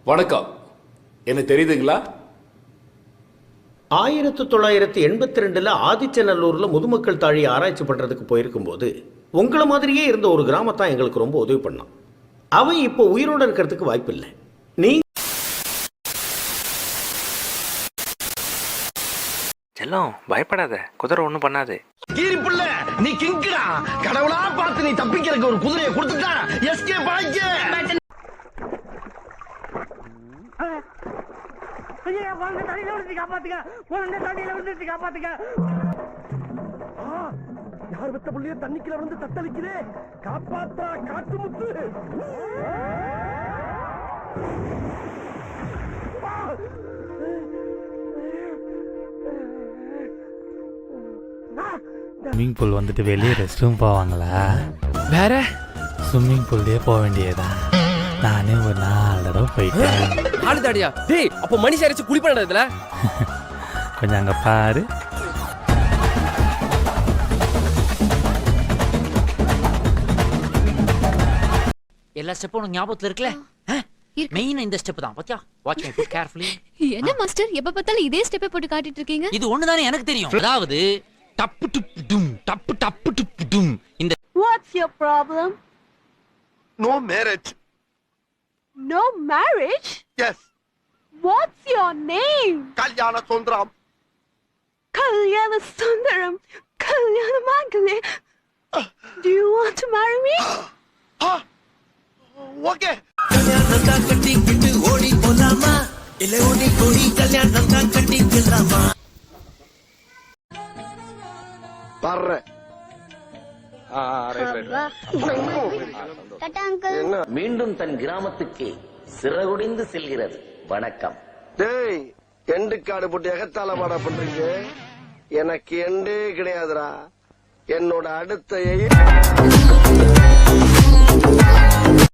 வணக்கம். என்ன தெரியுதுங்களா? 1982 ஆதிச்சநல்லூர்ல முதுமக்கள் தாழி ஆராய்ச்சி பண்றதுக்கு போயிருக்கும் போது உங்களை மாதிரியே இருந்த ஒரு கிராமத்தான் எங்களுக்கு ரொம்ப உதவி பண்ணான். அவன் இப்போ உயிரோட இருக்கிறதுக்கு வாய்ப்பு இல்லை. நீங்க செல்லம் பயப்படாத, குதிரை ஒண்ணும் பண்ணாது. கீரிப்புள்ள நீ கிங்கடா, கடவுளா பார்த்து நீ தப்பிக்கிறதுக்கு ஒரு குதிரையை கொடுத்துட்டா எஸ்கேப் ஆயிக்க. யார் பெத்த புள்ளிய தண்ணிக்குள்ள வந்து தத்தளிக்கிறே, காப்பாத்தா காட்டு முத்து. ஸ்விம்மிங் பூல் வந்துட்டு வெளியே ரெஸ்ட் ரூம் போவாங்களா? வேற ஸ்விம்மிங் பூல்லே போக வேண்டியதான். நானே ஒரு 4 தடவை போயிட்டேன். ஆளுதாடியா? டேய், அப்போ மணி சரிச்சு குளி பண்ணதுல கொஞ்சம் அங்க பாரு. எல்லா ஸ்டெப்பும் உனக்கு ஞாபகத்துல இருக்குல்ல? மெயின் இந்த ஸ்டெப் தான். பாத்தியா? Watch my foot carefully. என்ன மாஸ்டர் எப்ப பார்த்தாலும் இதே ஸ்டெப்பை போட்டு காட்டிட்டு இருக்கீங்க? இது ஒண்ணுதானே எனக்கு தெரியும். அதாவது டப்பு டுப் டும் டப்பு டப்பு டுப் டும். இந்த What's your problem? No marriage. No marriage? Yes. What's your name? Kalyana Sundaram. Kalyana Sundaram. Kalyana Mangale. Do you want to marry me? Okay. மீண்டும் தன் கிராமத்துக்கு சிறகுடிந்து செல்கிறது. வணக்கம். டேய், எண்டு காடு போட்டு எகத்தால பாடா பண்றீங்க. எனக்கு எண்டே கிடையாதுடா. என்னோட அடுத்த